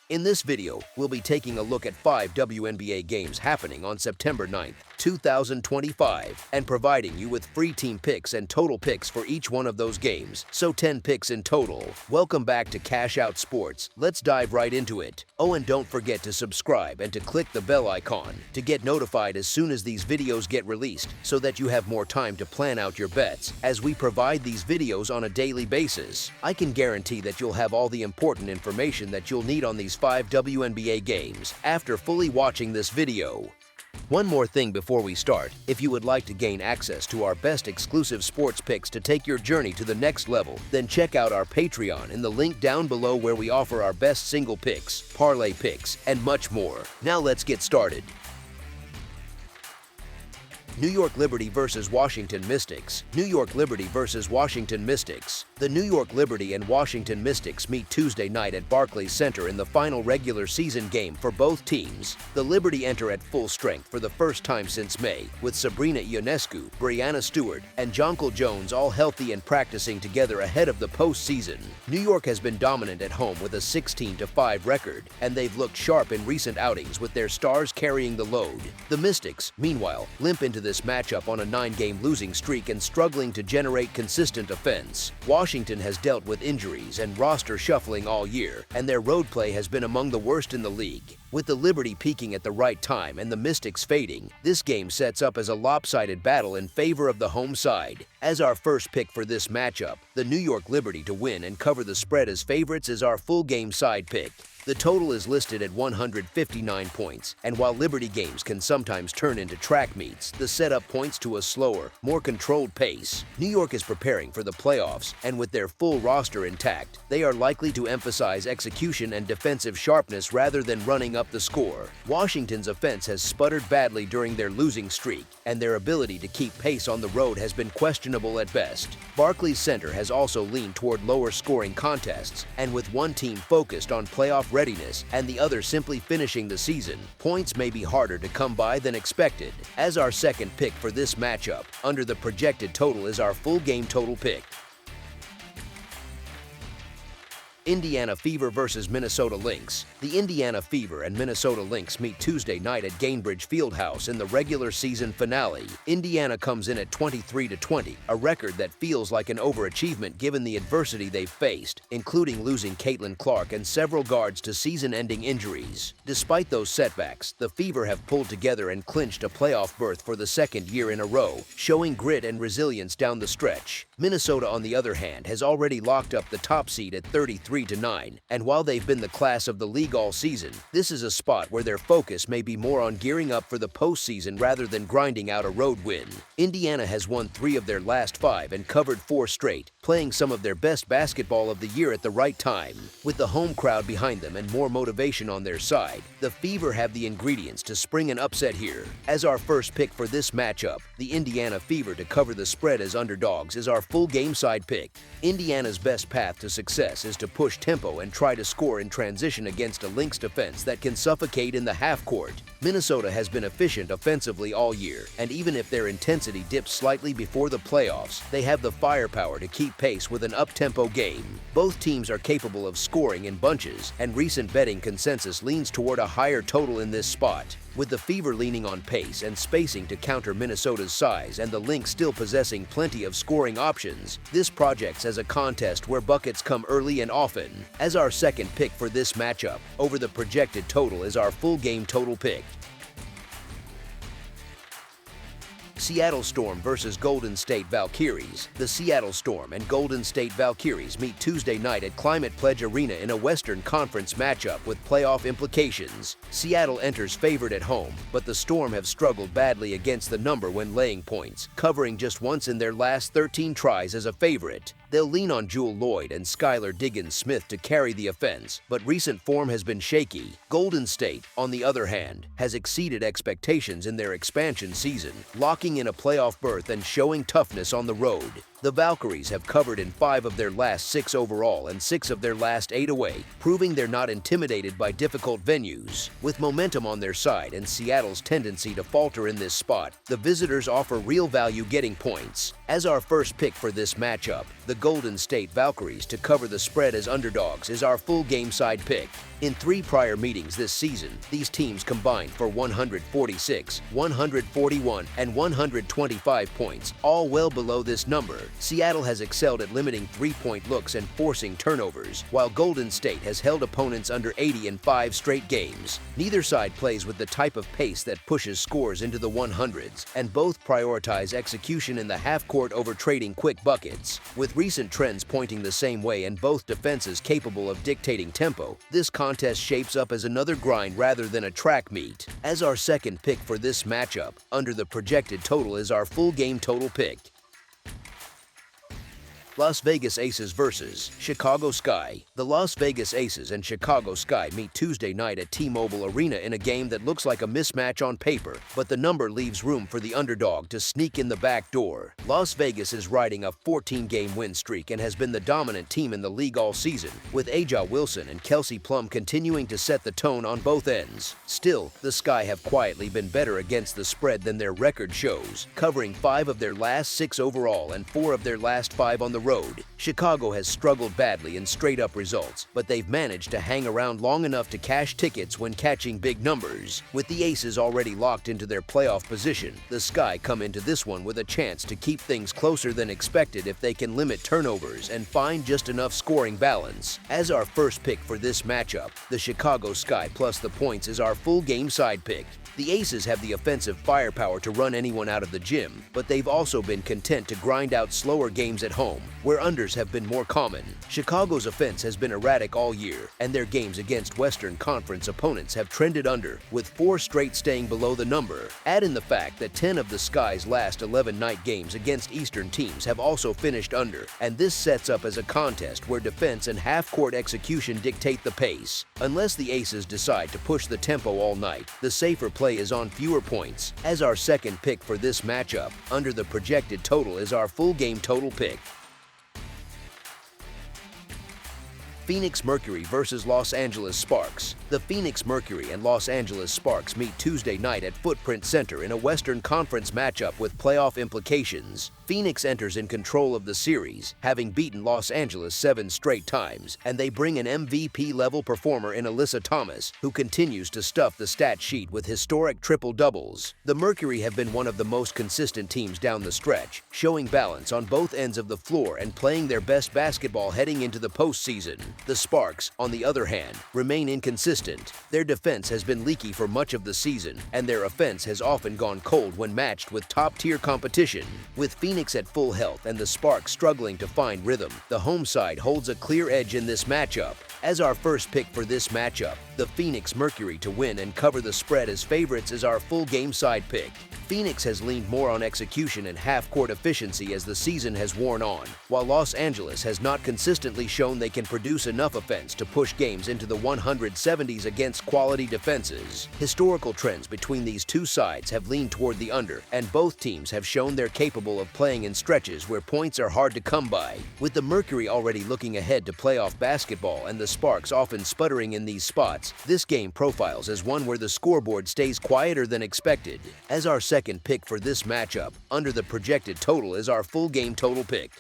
In this video, we'll be taking a look at 5 WNBA games happening on September 9th, 2025, and providing you with free team picks and total picks for each one of those games, so 10 picks in total. Welcome back to Cash Out Sports. Let's dive right into it. Oh, and don't forget to subscribe and to click the bell icon to get notified as soon as these videos get released, so that you have more time to plan out your bets as we provide these videos on a daily basis. I can guarantee that you'll have all the important information that you'll need on these 5 WNBA games after fully watching this video. One more thing before we start: if you would like to gain access to our best exclusive sports picks to take your journey to the next level, then check out our Patreon in the link down below, where we offer our best single picks, parlay picks, and much more. Now let's get started. New York Liberty versus Washington Mystics. New York Liberty versus Washington Mystics. The New York Liberty and Washington Mystics meet Tuesday night at Barclays Center in the final regular season game for both teams. The Liberty enter at full strength for the first time since May, with Sabrina Ionescu, Brianna Stewart, and Jonquel Jones all healthy and practicing together ahead of the postseason. New York has been dominant at home with a 16-5 record, and they've looked sharp in recent outings with their stars carrying the load. The Mystics, meanwhile, limp into this matchup on a 9-game losing streak and struggling to generate consistent offense. Washington has dealt with injuries and roster shuffling all year, and their road play has been among the worst in the league. With the Liberty peaking at the right time and the Mystics fading, this game sets up as a lopsided battle in favor of the home side. As our first pick for this matchup, the New York Liberty to win and cover the spread as favorites is our full game side pick. The total is listed at 159 points, and while Liberty games can sometimes turn into track meets, the setup points to a slower, more controlled pace. New York is preparing for the playoffs, and with their full roster intact, they are likely to emphasize execution and defensive sharpness rather than running up the score. Washington's offense has sputtered badly during their losing streak, and their ability to keep pace on the road has been questionable at best. Barclays Center has also leaned toward lower scoring contests, and with one team focused on playoff readiness and the other simply finishing the season, points may be harder to come by than expected. As our second pick for this matchup, under the projected total is our full game total pick. Indiana Fever versus Minnesota Lynx. The Indiana Fever and Minnesota Lynx meet Tuesday night at Gainbridge Fieldhouse in the regular season finale. Indiana comes in at 23-20, a record that feels like an overachievement given the adversity they've faced, including losing Caitlin Clark and several guards to season-ending injuries. Despite those setbacks, the Fever have pulled together and clinched a playoff berth for the second year in a row, showing grit and resilience down the stretch. Minnesota, on the other hand, has already locked up the top seed at 33-9, and while they've been the class of the league all season, this is a spot where their focus may be more on gearing up for the postseason rather than grinding out a road win. Indiana has won 3 of their last 5 and covered 4 straight, playing some of their best basketball of the year at the right time. With the home crowd behind them and more motivation on their side, the Fever have the ingredients to spring an upset here. As our first pick for this matchup, the Indiana Fever to cover the spread as underdogs is our full game side pick. Indiana's best path to success is to push tempo and try to score in transition against a Lynx defense that can suffocate in the half court. Minnesota has been efficient offensively all year, and even if their intensity dips slightly before the playoffs, they have the firepower to keep pace with an up-tempo game. Both teams are capable of scoring in bunches, and recent betting consensus leans toward a higher total in this spot. With the Fever leaning on pace and spacing to counter Minnesota's size and the Lynx still possessing plenty of scoring options, this projects as a contest where buckets come early and often. As our second pick for this matchup, over the projected total is our full game total pick. Seattle Storm versus Golden State Valkyries. The Seattle Storm and Golden State Valkyries meet Tuesday night at Climate Pledge Arena in a Western Conference matchup with playoff implications. Seattle enters favored at home, but the Storm have struggled badly against the number when laying points, covering just once in their last 13 tries as a favorite. They'll lean on Jewel Lloyd and Skylar Diggins-Smith to carry the offense, but recent form has been shaky. Golden State, on the other hand, has exceeded expectations in their expansion season, locking in a playoff berth and showing toughness on the road. The Valkyries have covered in 5 of their last 6 overall and 6 of their last 8 away, proving they're not intimidated by difficult venues. With momentum on their side and Seattle's tendency to falter in this spot, the visitors offer real value getting points. As our first pick for this matchup, the Golden State Valkyries to cover the spread as underdogs is our full game side pick. In 3 prior meetings this season, these teams combined for 146, 141, and 125 points, all well below this number. Seattle has excelled at limiting three-point looks and forcing turnovers, while Golden State has held opponents under 80 in 5 straight games. Neither side plays with the type of pace that pushes scores into the 100s, and both prioritize execution in the half-court over trading quick buckets. With recent trends pointing the same way and both defenses capable of dictating tempo, this contest shapes up as another grind rather than a track meet. As our second pick for this matchup, under the projected total is our full game total pick. Las Vegas Aces vs. Chicago Sky. The Las Vegas Aces and Chicago Sky meet Tuesday night at T-Mobile Arena in a game that looks like a mismatch on paper, but the number leaves room for the underdog to sneak in the back door. Las Vegas is riding a 14-game win streak and has been the dominant team in the league all season, with Aja Wilson and Kelsey Plum continuing to set the tone on both ends. Still, the Sky have quietly been better against the spread than their record shows, covering 5 of their last 6 overall and 4 of their last 5 on the road. Chicago has struggled badly in straight-up results, but they've managed to hang around long enough to cash tickets when catching big numbers. With the Aces already locked into their playoff position, the Sky come into this one with a chance to keep things closer than expected if they can limit turnovers and find just enough scoring balance. As our first pick for this matchup, the Chicago Sky plus the points is our full game side pick. The Aces have the offensive firepower to run anyone out of the gym, but they've also been content to grind out slower games at home, where unders have been more common. Chicago's offense has been erratic all year, and their games against Western Conference opponents have trended under, with 4 straight staying below the number. Add in the fact that 10 of the Sky's last 11 night games against Eastern teams have also finished under, and this sets up as a contest where defense and half-court execution dictate the pace. Unless the Aces decide to push the tempo all night, the safer play is on fewer points. As our second pick for this matchup, under the projected total is our full game total pick. Phoenix Mercury vs. Los Angeles Sparks. The Phoenix Mercury and Los Angeles Sparks meet Tuesday night at Footprint Center in a Western Conference matchup with playoff implications. Phoenix enters in control of the series, having beaten Los Angeles 7 straight times, and they bring an MVP-level performer in Alyssa Thomas, who continues to stuff the stat sheet with historic triple-doubles. The Mercury have been one of the most consistent teams down the stretch, showing balance on both ends of the floor and playing their best basketball heading into the postseason. The Sparks, on the other hand, remain inconsistent. Their defense has been leaky for much of the season, and their offense has often gone cold when matched with top-tier competition. With Phoenix at full health and the Sparks struggling to find rhythm, the home side holds a clear edge in this matchup. As our first pick for this matchup, the Phoenix Mercury to win and cover the spread as favorites is our full game side pick. Phoenix has leaned more on execution and half-court efficiency as the season has worn on, while Los Angeles has not consistently shown they can produce enough offense to push games into the 170s against quality defenses. Historical trends between these two sides have leaned toward the under, and both teams have shown they're capable of playing in stretches where points are hard to come by. With the Mercury already looking ahead to playoff basketball and the Sparks often sputtering in these spots, this game profiles as one where the scoreboard stays quieter than expected. As our second pick for this matchup, under the projected total is our full game total pick.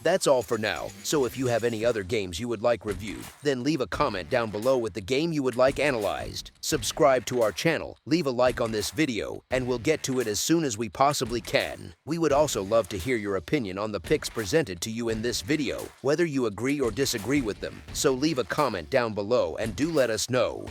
That's all for now, so if you have any other games you would like reviewed, then leave a comment down below with the game you would like analyzed. Subscribe to our channel, leave a like on this video, and we'll get to it as soon as we possibly can. We would also love to hear your opinion on the picks presented to you in this video, whether you agree or disagree with them, so leave a comment down below and do let us know.